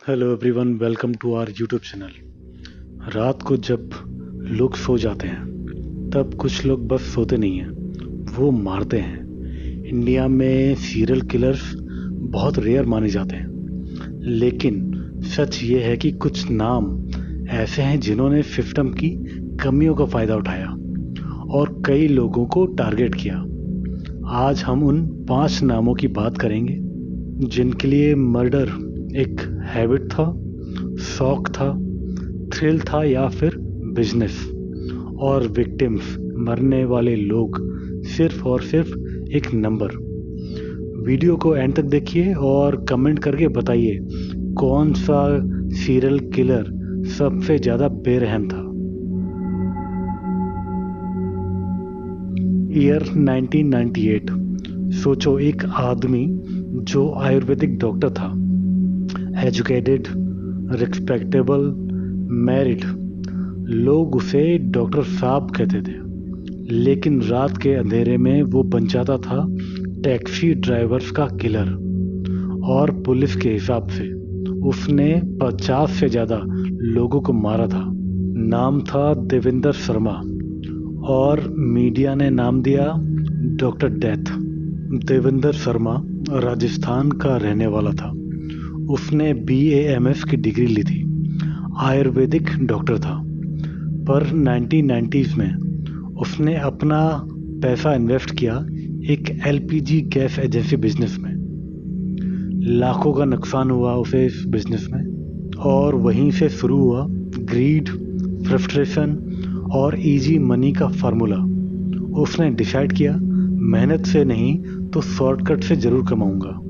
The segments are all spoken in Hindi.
Hello everyone, welcome to our YouTube channel. रात को जब लोग सो जाते हैं तब कुछ लोग बस सोते नहीं हैं, वो मारते हैं। इंडिया में सीरियल किलर्स बहुत रेयर माने जाते हैं, लेकिन सच ये है कि कुछ नाम ऐसे हैं जिन्होंने सिस्टम की कमियों का फ़ायदा उठाया और कई लोगों को टारगेट किया। आज हम उन 5 नामों की बात करेंगे जिनके लिए मर्डर एक हैबिट था, शौक था, थ्रिल था या फिर बिजनेस, और विक्टिम्स मरने वाले लोग सिर्फ और सिर्फ एक नंबर। वीडियो को एंड तक देखिए और कमेंट करके बताइए कौन सा सीरियल किलर सबसे ज़्यादा बेरहम था। ईयर 1998। सोचो, एक आदमी जो आयुर्वेदिक डॉक्टर था, एजुकेटेड, रिस्पेक्टेबल, मैरिड, लोग उसे डॉक्टर साहब कहते थे, लेकिन रात के अंधेरे में वो बन जाता था टैक्सी ड्राइवर्स का किलर। और पुलिस के हिसाब से उसने 50 से ज़्यादा लोगों को मारा था। नाम था देवेंद्र शर्मा और मीडिया ने नाम दिया डॉक्टर डेथ। देवेंद्र शर्मा राजस्थान का रहने वाला था। उसने BAMS की डिग्री ली थी, आयुर्वेदिक डॉक्टर था, पर 1990s में उसने अपना पैसा इन्वेस्ट किया एक LPG गैस एजेंसी बिजनेस में। लाखों का नुकसान हुआ उसे इस बिजनेस में, और वहीं से शुरू हुआ ग्रीड, फ्रस्ट्रेशन और इजी मनी का फार्मूला। उसने डिसाइड किया, मेहनत से नहीं तो शॉर्टकट से ज़रूर कमाऊंगा।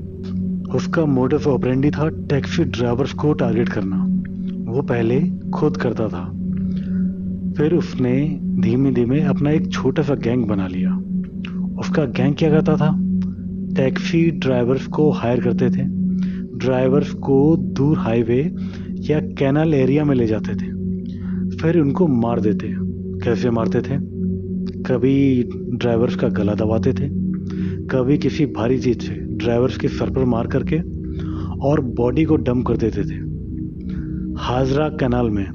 उसका मोटिव ऑपरेंडी था टैक्सी ड्राइवर्स को टारगेट करना। वो पहले खुद करता था, फिर उसने धीमे धीमे अपना एक छोटा सा गैंग बना लिया। उसका गैंग क्या करता था? टैक्सी ड्राइवर्स को हायर करते थे, ड्राइवर्स को दूर हाईवे या कैनाल एरिया में ले जाते थे, फिर उनको मार देते। कैसे मारते थे? कभी ड्राइवर्स का गला दबाते थे, कभी किसी भारी चीज से ड्राइवर्स के सर पर मार करके, और बॉडी को डंप कर देते थे हाजरा कैनाल में।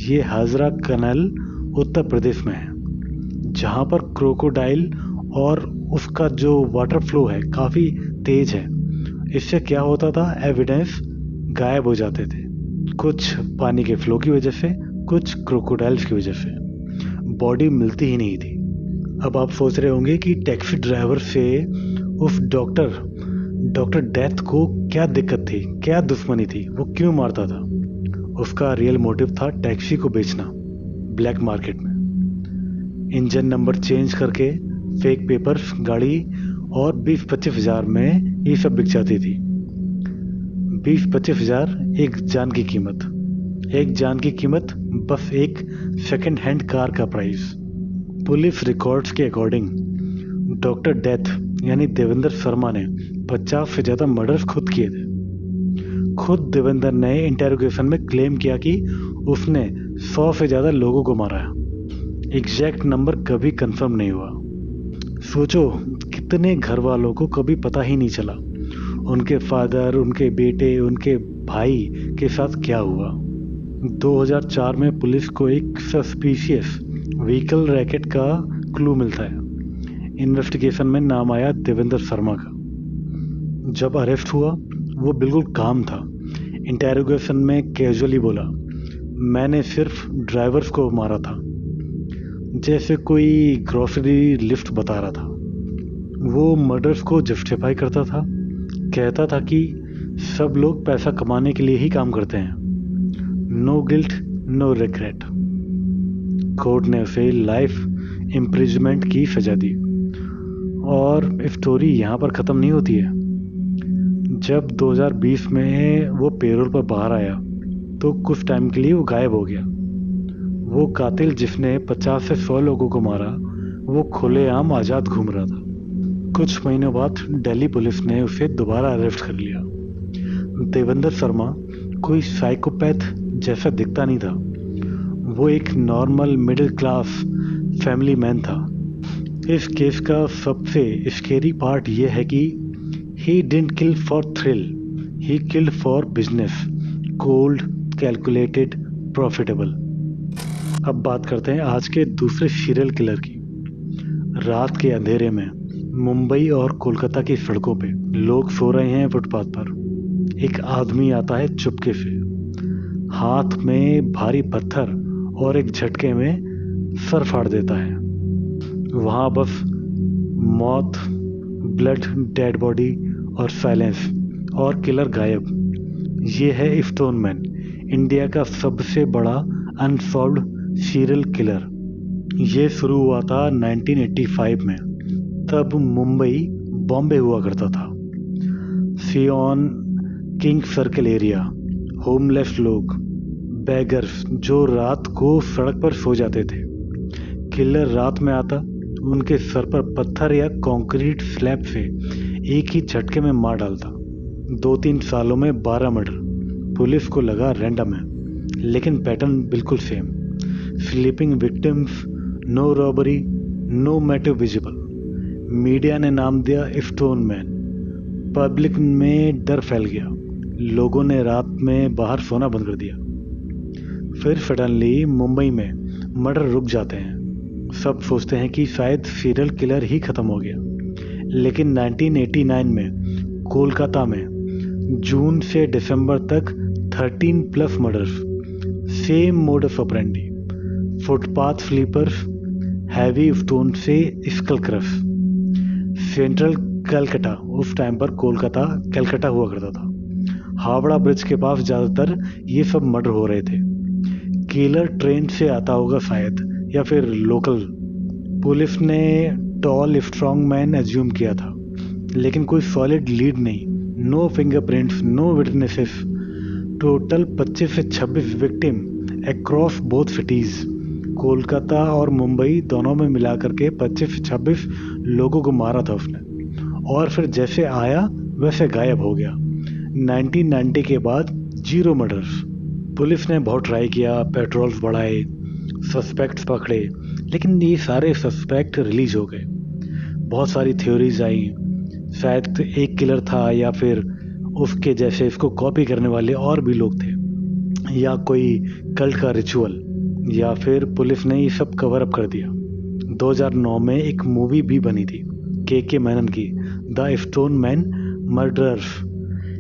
ये हाजरा कैनाल उत्तर प्रदेश में है, जहाँ पर क्रोकोडाइल और उसका जो वाटर फ्लो है काफ़ी तेज है। इससे क्या होता था? एविडेंस गायब हो जाते थे, कुछ पानी के फ्लो की वजह से, कुछ क्रोकोडाइल्स की वजह से। बॉडी मिलती ही नहीं थी। अब आप सोच रहे होंगे कि टैक्सी ड्राइवर से उस डॉक्टर डेथ को क्या दिक्कत थी, क्या दुश्मनी थी, वो क्यों मारता था? उसका रियल मोटिव था टैक्सी को बेचना ब्लैक मार्केट में। इंजन नंबर चेंज करके फेक पेपर्स, गाड़ी, और 20-25 हज़ार में ये सब बिक जाती थी। 20-25 हज़ार एक जान की कीमत। एक जान की कीमत बस एक सेकंड हैंड कार का प्राइस। पुलिस रिकॉर्ड्स के अकॉर्डिंग डॉक्टर डेथ यानी देवेंद्र शर्मा ने 50 से ज़्यादा मर्डर्स खुद किए थे। खुद देवेंद्र ने इंटेरोगेशन में क्लेम किया कि उसने 100 से ज़्यादा लोगों को मारा है। एग्जैक्ट नंबर कभी कंफर्म नहीं हुआ। सोचो, कितने घर वालों को कभी पता ही नहीं चला उनके फादर, उनके बेटे, उनके भाई के साथ क्या हुआ। 2004 में पुलिस को एक सस्पिशियस व्हीकल रैकेट का क्लू मिलता है। इन्वेस्टिगेशन में नाम आया देवेंद्र शर्मा का। जब अरेस्ट हुआ वो बिल्कुल काम था। इंटेरोगेशन में कैजुअली बोला, मैंने सिर्फ ड्राइवर्स को मारा था, जैसे कोई ग्रोसरी लिफ्ट बता रहा था। वो मर्डर्स को जस्टिफाई करता था, कहता था कि सब लोग पैसा कमाने के लिए ही काम करते हैं। No guilt, no regret. Court ने उसे लाइफ इम्प्रिजमेंट की सजा दी। और स्टोरी यहाँ पर ख़त्म नहीं होती है। जब 2020 में वो पेरोल पर बाहर आया तो कुछ टाइम के लिए वो गायब हो गया। वो कातिल जिसने 50 से 100 लोगों को मारा, वो खुलेआम आज़ाद घूम रहा था। कुछ महीनों बाद दिल्ली पुलिस ने उसे दोबारा अरेस्ट कर लिया। देवेंद्र शर्मा कोई साइकोपैथ जैसा दिखता नहीं था। वो एक normal middle class family man था। इस केस का सबसे स्केरी पार्ट ये है कि he didn't kill for thrill, he killed for business. Cold, calculated, profitable. अब बात करते हैं आज के दूसरे सीरियल किलर की। रात के अंधेरे में मुंबई और कोलकाता की सड़कों पे लोग सो रहे हैं फुटपाथ पर। एक आदमी आता है चुपके से, हाथ में भारी पत्थर, और एक झटके में सर फाड़ देता है। वहां बस मौत, ब्लड, डेड बॉडी और साइलेंस, और किलर गायब। ये है स्टोन मैन, इंडिया का सबसे बड़ा अनसॉल्व्ड सीरियल किलर। ये शुरू हुआ था 1985 में। तब मुंबई बॉम्बे हुआ करता था। सियोन, किंग सर्कल एरिया, होमलेस लोग, बैगर्स जो रात को सड़क पर सो जाते थे। किलर रात में आता, उनके सर पर पत्थर या कंक्रीट स्लैब से एक ही झटके में मार डालता। 2-3 सालों में 12 मर्डर। पुलिस को लगा रैंडम है, लेकिन पैटर्न बिल्कुल same. Sleeping victims, no robbery, no motive visible. Media ने नाम दिया स्टोन मैन। पब्लिक में डर फैल गया, लोगों ने रात में बाहर सोना बंद कर दिया। फिर सडनली मुंबई में मर्डर रुक जाते हैं। सब सोचते हैं कि शायद सीरियल किलर ही खत्म हो गया। लेकिन 1989 में कोलकाता में जून से दिसंबर तक 13+ murders, same modus operandi, footpath sleepers, heavy stone से स्कल क्रश। सेंट्रल कलकत्ता, उस टाइम पर कोलकाता कलकत्ता हुआ करता था, हावड़ा ब्रिज के पास ज़्यादातर ये सब मर्डर हो रहे थे। किलर ट्रेन से आता होगा शायद, या फिर लोकल। पुलिस ने टॉल स्ट्रॉन्ग मैन एज्यूम किया था, लेकिन कोई सॉलिड लीड नहीं। No fingerprints, no witnesses. Total 25 से 26 victim across both cities. Kolkata और मुंबई दोनों में मिलाकर के 25 से 26 लोगों को मारा था उसने, और फिर जैसे आया वैसे गायब हो गया। 1990 के बाद 0 मर्डर्स। पुलिस ने बहुत ट्राई किया, पेट्रोल्स बढ़ाए, सस्पेक्ट्स पकड़े, लेकिन ये सारे सस्पेक्ट रिलीज हो गए। बहुत सारी थ्योरीज आई, शायद एक किलर था, या फिर उसके जैसे इसको कॉपी करने वाले और भी लोग थे, या कोई कल्ट का रिचुअल, या फिर पुलिस ने ये सब कवर अप कर दिया। 2009 में एक मूवी भी बनी थी के मैनन की, द स्टोन मैन मर्डरर्स,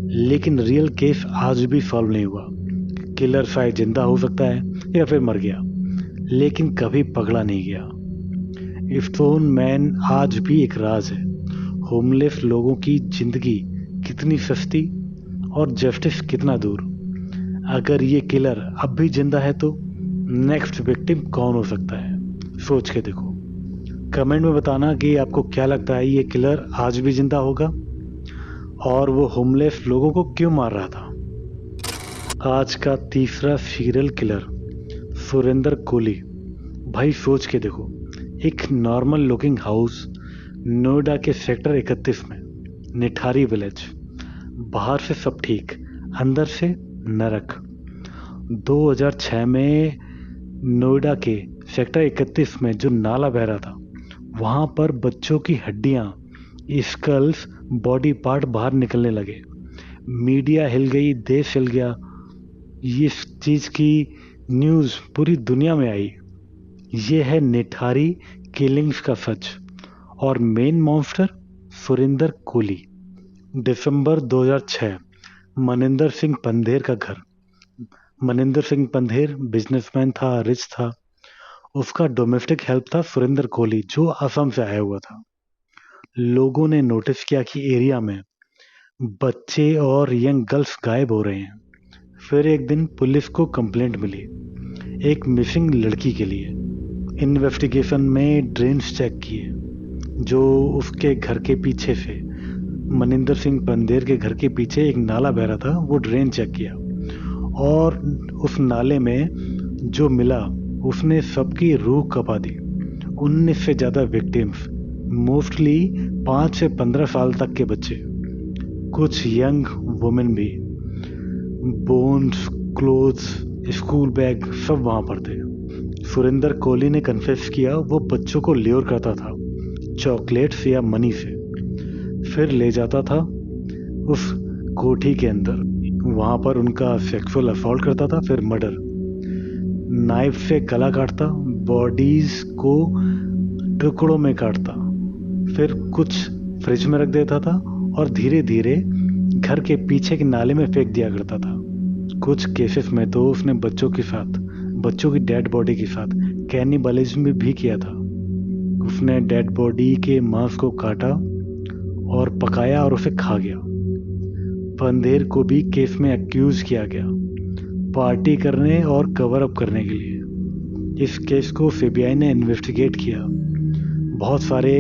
लेकिन रियल केस आज भी सॉल्व नहीं हुआ। किलर शायद जिंदा हो सकता है या फिर मर गया, लेकिन कभी पकड़ा नहीं गया। स्टोन मैन आज भी एक राज है। होमलेस लोगों की जिंदगी कितनी सस्ती और जस्टिस कितना दूर। अगर ये किलर अब भी जिंदा है तो नेक्स्ट विक्टिम कौन हो सकता है? सोच के देखो। कमेंट में बताना कि आपको क्या लगता है, ये किलर आज भी जिंदा होगा, और वो होमलेस लोगों को क्यों मार रहा था। आज का तीसरा सीरियल किलर, सुरेंद्र कोहली। भाई सोच के देखो, एक नॉर्मल लुकिंग हाउस नोएडा के सेक्टर 31 में, निठारी विलेज। बाहर से सब ठीक, अंदर से नरक। 2006 में नोएडा के सेक्टर 31 में जो नाला बह रहा था, वहाँ पर बच्चों की हड्डियाँ, स्कल्स, बॉडी पार्ट बाहर निकलने लगे। मीडिया हिल गई, देश हिल गया। इस चीज़ की न्यूज़ पूरी दुनिया में आई। ये है निठारी किलिंग्स का सच, और मेन मॉन्स्टर सुरेंद्र कोहली। दिसंबर 2006, मनिंदर सिंह पंधेर का घर। मनिंदर सिंह पंधेर बिजनेसमैन था, रिच था। उसका डोमेस्टिक हेल्प था सुरेंद्र कोहली, जो असम से आया हुआ था। लोगों ने नोटिस किया कि एरिया में बच्चे और यंग गर्ल्स गायब हो रहे हैं। फिर एक दिन पुलिस को कंप्लेंट मिली एक मिसिंग लड़की के लिए। इन्वेस्टिगेशन में ड्रेन्स चेक किए, जो उसके घर के पीछे से, मनिंदर सिंह पंधेर के घर के पीछे एक नाला बह रहा था, वो ड्रेन चेक किया, और उस नाले में जो मिला उसने सबकी रूह कपा दी। 19 से ज़्यादा विक्टिम्स, मोस्टली 5 से 15 साल तक के बच्चे, कुछ यंग वुमेन भी। बोन्स, क्लोथ्स, स्कूल बैग सब वहाँ पर थे। सुरेंद्र कोहली ने कन्फेस किया वो बच्चों को ल्योर करता था चॉकलेट्स या मनी से, फिर ले जाता था उस कोठी के अंदर। वहाँ पर उनका सेक्सुअल असॉल्ट करता था, फिर मर्डर, नाइफ से गला काटता, बॉडीज को टुकड़ों में काटता, फिर कुछ फ्रिज में रख देता था और धीरे धीरे घर के पीछे के नाले में फेंक दिया करता था। कुछ केसेस में तो उसने बच्चों की डेड बॉडी के साथ कैनिबलिज्म भी किया था। उसने डेड बॉडी के मांस को काटा और पकाया और उसे खा गया। पंधेर को भी केस में एक्यूज किया गया, पार्टी करने और कवर अप करने के लिए। इस केस को सीबीआई ने इन्वेस्टिगेट किया। बहुत सारे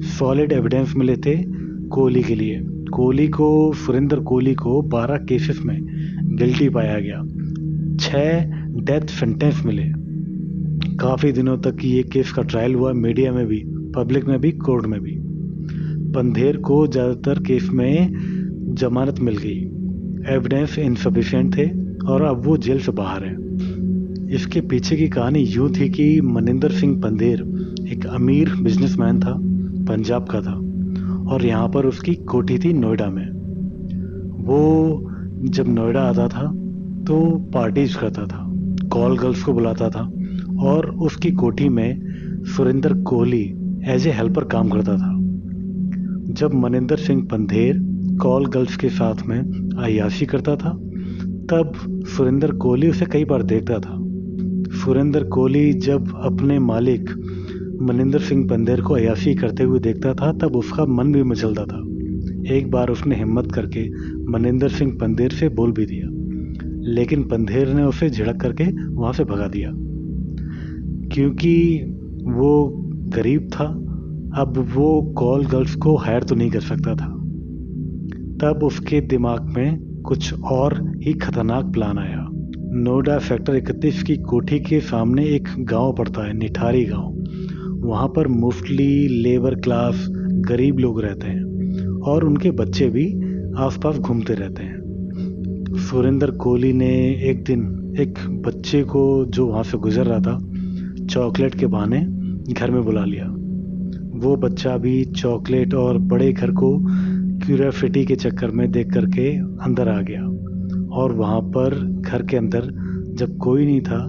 सॉलिड एविडेंस मिले थे कोहली के लिए। सुरेंद्र कोहली को 12 केसेस में गिल्टी पाया गया। 6 डेथ सेंटेंस मिले। काफ़ी दिनों तक ये केस का ट्रायल हुआ, मीडिया में भी, पब्लिक में भी, कोर्ट में भी। पंधेर को ज़्यादातर केस में जमानत मिल गई। एविडेंस इनसफिशिएंट थे और अब वो जेल से बाहर है। इसके पीछे की कहानी यूँ थी कि मनिंदर सिंह पंधेर एक अमीर बिजनेसमैन था, पंजाब का था, और यहाँ पर उसकी कोठी थी नोएडा में। वो जब नोएडा आता था तो पार्टीज करता था, कॉल गर्ल्स को बुलाता था, और उसकी कोठी में Surendra Kohli as a helper काम करता था। जब मनिंदर सिंह पंधेर कॉल गर्ल्स के साथ में अय्याशी करता था, तब सुरेंद्र कोहली उसे कई बार देखता था। सुरेंद्र कोहली जब अपने मालिक मनिंदर सिंह पंधेर को अय्याशी करते हुए देखता था, तब उसका मन भी मचलता था। एक बार उसने हिम्मत करके मनिंदर सिंह पंधेर से बोल भी दिया, लेकिन पंधेर ने उसे झिड़क करके वहाँ से भगा दिया, क्योंकि वो गरीब था। अब वो कॉल गर्ल्स को हायर तो नहीं कर सकता था। तब उसके दिमाग में कुछ और ही खतरनाक प्लान आया। नोएडा सेक्टर 31 की कोठी के सामने एक गांव पड़ता है, निठारी गांव। वहाँ पर मोस्टली लेबर क्लास गरीब लोग रहते हैं और उनके बच्चे भी आसपास घूमते रहते हैं। सुरेंद्र कोहली ने एक दिन एक बच्चे को जो वहाँ से गुजर रहा था, चॉकलेट के बहाने घर में बुला लिया। वो बच्चा भी चॉकलेट और बड़े घर को क्यूरियोसिटी के चक्कर में देख करके अंदर आ गया, और वहाँ पर घर के अंदर जब कोई नहीं था,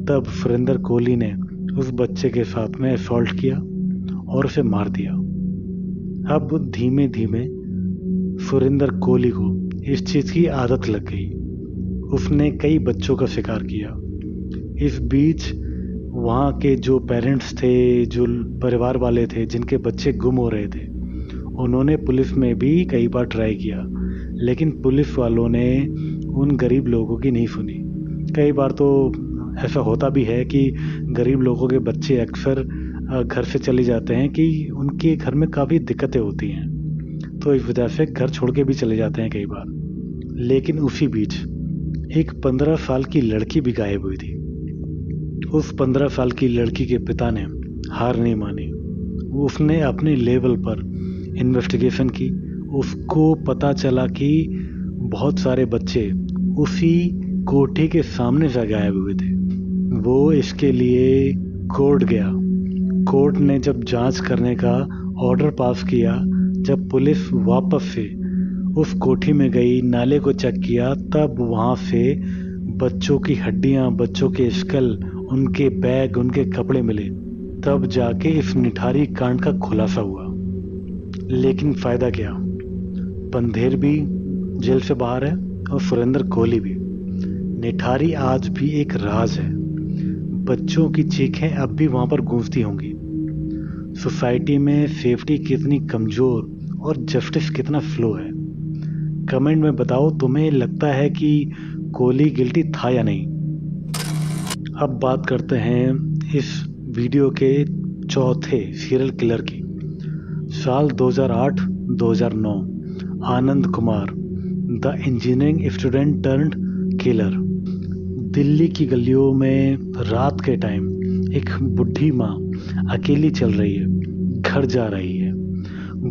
तब सुरेंद्र कोहली ने उस बच्चे के साथ में असॉल्ट किया और उसे मार दिया। अब धीमे धीमे सुरेंद्र कोहली को इस चीज़ की आदत लग गई। उसने कई बच्चों का शिकार किया। इस बीच वहाँ के जो पेरेंट्स थे, जो परिवार वाले थे जिनके बच्चे गुम हो रहे थे, उन्होंने पुलिस में भी कई बार ट्राई किया, लेकिन पुलिस वालों ने उन गरीब लोगों की नहीं सुनी। कई बार तो ऐसा होता भी है कि गरीब लोगों के बच्चे अक्सर घर से चले जाते हैं कि उनके घर में काफ़ी दिक्कतें होती हैं, तो इस वजह से घर छोड़ के भी चले जाते हैं कई बार। लेकिन उसी बीच एक 15 साल की लड़की भी गायब हुई थी। उस 15 साल की लड़की के पिता ने हार नहीं मानी। उसने अपने लेवल पर इन्वेस्टिगेशन की। उसको पता चला कि बहुत सारे बच्चे उसी कोठी के सामने से गायब हुए थे। वो इसके लिए कोर्ट गया। कोर्ट ने जब जांच करने का ऑर्डर पास किया, जब पुलिस वापस से उस कोठी में गई, नाले को चेक किया, तब वहाँ से बच्चों की हड्डियाँ, बच्चों के स्कल, उनके बैग, उनके कपड़े मिले। तब जाके इस निठारी कांड का खुलासा हुआ। लेकिन फ़ायदा क्या? पंधेर भी जेल से बाहर है और सुरेंद्र कोहली भी। निठारी आज भी एक राज है। बच्चों की चीखें अब भी वहाँ पर गूंजती होंगी। सोसाइटी में सेफ्टी कितनी कमज़ोर और जस्टिस कितना स्लो है। कमेंट में बताओ, तुम्हें लगता है कि कोहली गिल्टी था या नहीं? अब बात करते हैं इस वीडियो के चौथे सीरियल किलर की। साल 2008-2009, Anand Kumar, the engineering student turned killer. Delhi की गलियों में रात के टाइम एक बुढ़ी माँ अकेली चल रही है, घर जा रही है।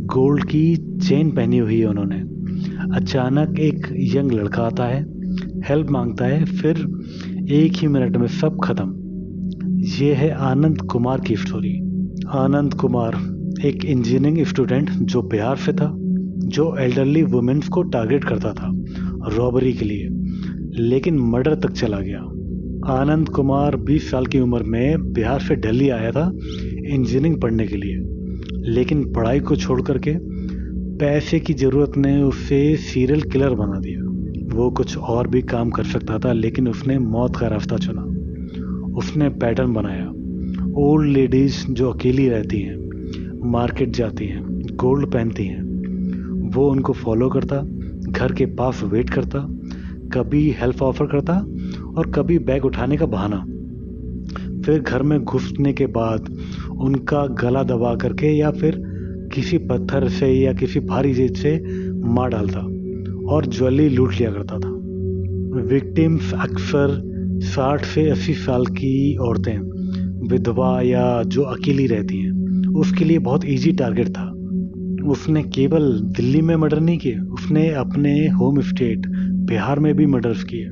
गोल्ड की चेन पहनी हुई है उन्होंने। अचानक एक यंग लड़का आता है, हेल्प मांगता है, फिर एक ही मिनट में सब खत्म। ये है आनंद कुमार की स्टोरी। आनंद कुमार एक इंजीनियरिंग स्टूडेंट जो बिहार से था, जो एल्डरली वुमेन्स को टारगेट करता था रॉबरी के लिए, लेकिन मर्डर तक चला गया। आनंद कुमार 20 साल की उम्र में बिहार से दिल्ली आया था इंजीनियरिंग पढ़ने के लिए, लेकिन पढ़ाई को छोड़ करके पैसे की ज़रूरत ने उसे सीरियल किलर बना दिया। वो कुछ और भी काम कर सकता था, लेकिन उसने मौत का रास्ता चुना। उसने पैटर्न बनाया। ओल्ड लेडीज जो अकेली रहती हैं, मार्केट जाती हैं, गोल्ड पहनती हैं, वो उनको फॉलो करता, घर के पास वेट करता, कभी हेल्प ऑफर करता और कभी बैग उठाने का बहाना। फिर घर में घुसने के बाद उनका गला दबा करके या फिर किसी पत्थर से या किसी भारी चीज से मार डालता और ज्वेलरी लूट लिया करता था। विक्टिम्स अक्सर 60 से 80 साल की औरतें, विधवा या जो अकेली रहती हैं, उसके लिए बहुत इजी टारगेट था। उसने केवल दिल्ली में मर्डर नहीं किए, उसने अपने होम स्टेट बिहार में भी मर्डर्स किए।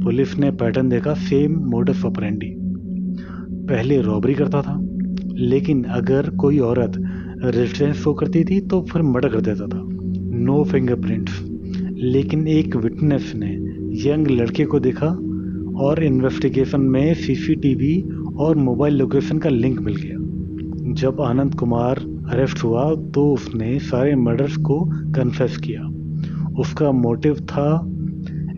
पुलिस ने पैटर्न देखा, सेम मोडस ऑपरेंडी। पहले रॉबरी करता था, लेकिन अगर कोई औरत रेजिस्टेंस शो करती थी तो फिर मर्डर कर देता था। नो फिंगरप्रिंट्स, लेकिन एक विटनेस ने यंग लड़के को देखा और इन्वेस्टिगेशन में सीसीटीवी और मोबाइल लोकेशन का लिंक मिल गया। जब आनंद कुमार अरेस्ट हुआ तो उसने सारे मर्डर्स को कन्फेस किया। उसका मोटिव था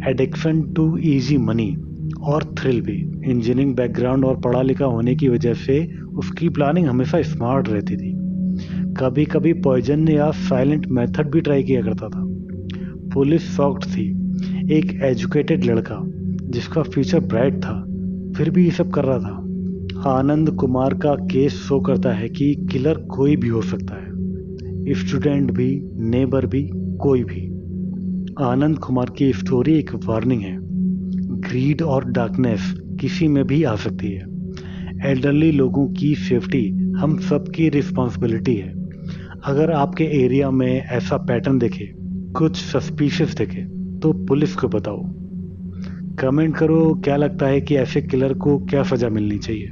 एडिक्शन टू इजी मनी और थ्रिल भी। इंजीनियरिंग बैकग्राउंड और पढ़ा लिखा होने की वजह से उसकी प्लानिंग हमेशा स्मार्ट रहती थी। कभी कभी पॉइजन या साइलेंट मेथड भी ट्राई किया करता था। पुलिस शॉक्ड थी। एक एजुकेटेड लड़का जिसका फ्यूचर ब्राइट था, फिर भी ये सब कर रहा था। आनंद कुमार का केस शो करता है कि किलर कोई भी हो सकता है, स्टूडेंट भी, नेबर भी, कोई भी। आनंद कुमार की स्टोरी एक वार्निंग है। ग्रीड और डार्कनेस किसी में भी आ सकती है। एल्डरली लोगों की सेफ्टी हम सबकी रिस्पॉन्सिबिलिटी है। अगर आपके एरिया में ऐसा पैटर्न दिखे, कुछ सस्पिशियस दिखे, तो पुलिस को बताओ। कमेंट करो क्या लगता है कि ऐसे किलर को क्या सजा मिलनी चाहिए।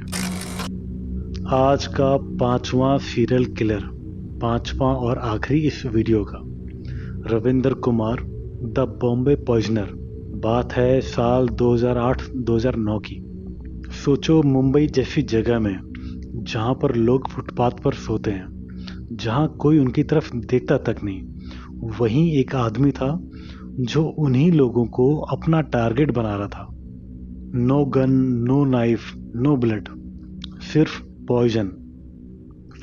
आज का 5वां सीरियल किलर, 5वां और आखिरी इस वीडियो का, रविंदर कुमार, द बॉम्बे पॉइजनर। बात है साल 2008-2009 की। सोचो, मुंबई जैसी जगह में जहाँ पर लोग फुटपाथ पर सोते हैं, जहाँ कोई उनकी तरफ देखता तक नहीं, वहीं एक आदमी था जो उन्हीं लोगों को अपना टारगेट बना रहा था। No gun, no knife, no blood, सिर्फ पॉइजन।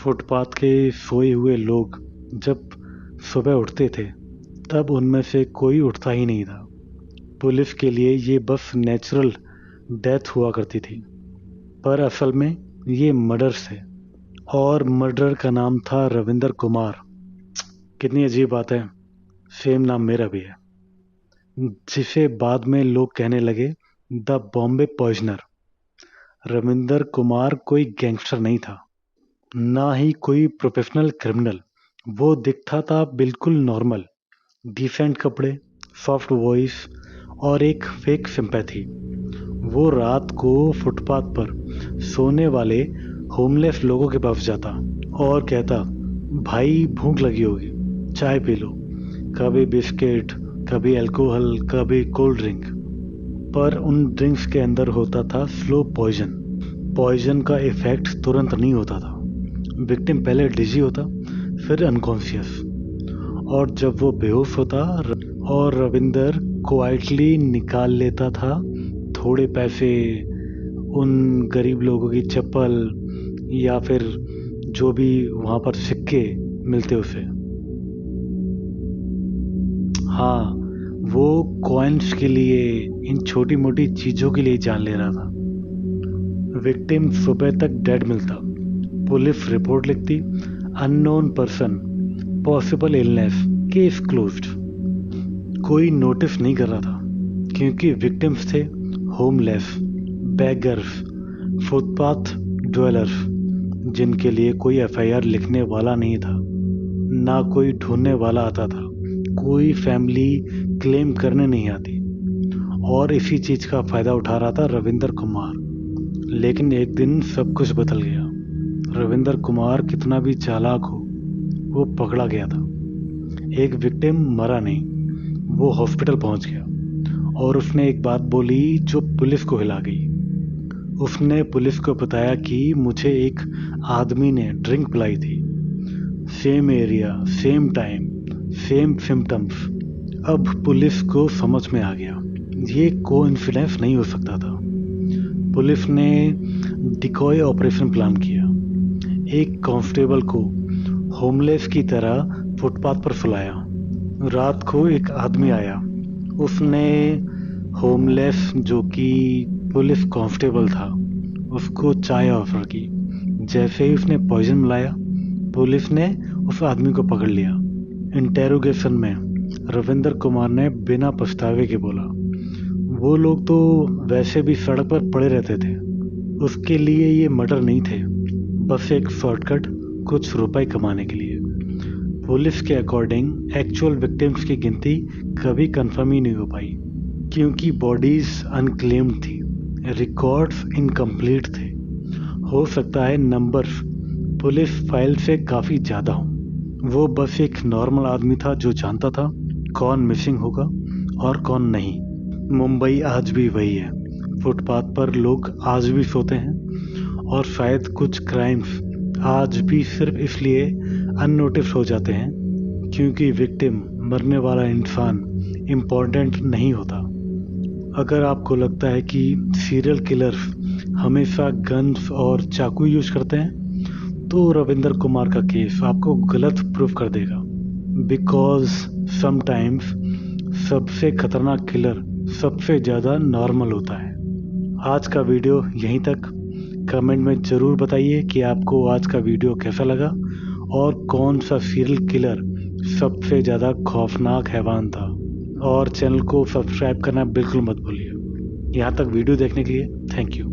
फुटपाथ के सोए हुए लोग जब सुबह उठते थे तब उनमें से कोई उठता ही नहीं था। पुलिस के लिए ये बस नेचुरल डेथ हुआ करती थी, पर असल में ये मर्डर्स थे। और मर्डर का नाम था रविंदर कुमार। कितनी अजीब बात है, सेम नाम मेरा भी है, जिसे बाद में लोग कहने लगे द बॉम्बे पॉइजनर। रविंदर कुमार कोई गैंगस्टर नहीं था, ना ही कोई प्रोफेशनल क्रिमिनल। वो दिखता था बिल्कुल नॉर्मल, डिसेंट कपड़े, सॉफ्ट वॉइस और एक फेक सिंपैथी। वो रात को फुटपाथ पर सोने वाले होमलेस लोगों के पास जाता और कहता, भाई भूख लगी होगी, चाय पी लो। कभी बिस्किट, कभी अल्कोहल, कभी कोल्ड ड्रिंक। पर उन ड्रिंक्स के अंदर होता था स्लो पॉइजन। पॉइजन का इफेक्ट तुरंत नहीं होता था। विक्टिम पहले डिजी होता, फिर अनकॉन्शियस, और जब वो बेहोश होता और रविंदर क्वाइटली निकाल लेता था थोड़े पैसे, उन गरीब लोगों की चप्पल या फिर जो भी वहाँ पर सिक्के मिलते उसे। हाँ, वो कॉइन्स के लिए, इन छोटी मोटी चीज़ों के लिए जान ले रहा था। विक्टिम सुबह तक डेड मिलता। पुलिस रिपोर्ट लिखती, unknown person, possible illness, case closed. कोई नोटिस नहीं कर रहा था क्योंकि विक्टिम्स थे होमलेस, बेगर्स, फुटपाथ ड्वेलर्स, जिनके लिए कोई एफआईआर लिखने वाला नहीं था, ना कोई ढूंढने वाला आता था, कोई फैमिली क्लेम करने नहीं आती। और इसी चीज़ का फ़ायदा उठा रहा था रविंदर कुमार। लेकिन एक दिन सब कुछ बदल गया। रविंदर कुमार कितना भी चालाक हो, वो पकड़ा गया था। एक विक्टिम मरा नहीं, वो हॉस्पिटल पहुंच गया और उसने एक बात बोली जो पुलिस को हिला गई। उसने पुलिस को बताया कि मुझे एक आदमी ने ड्रिंक पिलाई थी, same area, same time, same symptoms. अब पुलिस को समझ में आ गया ये कोइंसिडेंस नहीं हो सकता था। पुलिस ने डिकॉय ऑपरेशन प्लान किया। एक कांस्टेबल को होमलेस की तरह फुटपाथ पर सुलाया। रात को एक आदमी आया। उसने होमलेस जो कि पुलिस कांस्टेबल था उसको चाय ऑफर की। जैसे ही उसने पॉइजन मिलाया, पुलिस ने उस आदमी को पकड़ लिया। इंटेरोगेशन में रविंदर कुमार ने बिना पछतावे के बोला, वो लोग तो वैसे भी सड़क पर पड़े रहते थे, उसके लिए ये मर्डर नहीं थे, बस एक शॉर्टकट कुछ रुपए कमाने के लिए। पुलिस के अकॉर्डिंग एक्चुअल विक्टिम्स की गिनती कभी कंफर्म ही नहीं हो पाई क्योंकि बॉडीज अनक्लेम्ड थी, रिकॉर्ड्स इनकम्प्लीट थे। हो सकता है नंबर्स पुलिस फाइल से काफ़ी ज़्यादा हों। वो बस एक नॉर्मल आदमी था जो जानता था कौन मिसिंग होगा और कौन नहीं। मुंबई आज भी वही है, फुटपाथ पर लोग आज भी सोते हैं और शायद कुछ क्राइम्स आज भी सिर्फ इसलिए अननोटिस हो जाते हैं क्योंकि विक्टिम, मरने वाला इंसान इम्पोर्टेंट नहीं होता। अगर आपको लगता है कि सीरियल किलर्स हमेशा गन्स और चाकू यूज करते हैं तो रविंदर कुमार का केस आपको गलत प्रूफ कर देगा, बिकॉज समटाइम्स सबसे खतरनाक किलर सबसे ज़्यादा नॉर्मल होता है। आज का वीडियो यहीं तक। कमेंट में ज़रूर बताइए कि आपको आज का वीडियो कैसा लगा और कौन सा सीरियल किलर सबसे ज़्यादा खौफनाक हैवान था। और चैनल को सब्सक्राइब करना बिल्कुल मत भूलिए। यहाँ तक वीडियो देखने के लिए थैंक यू।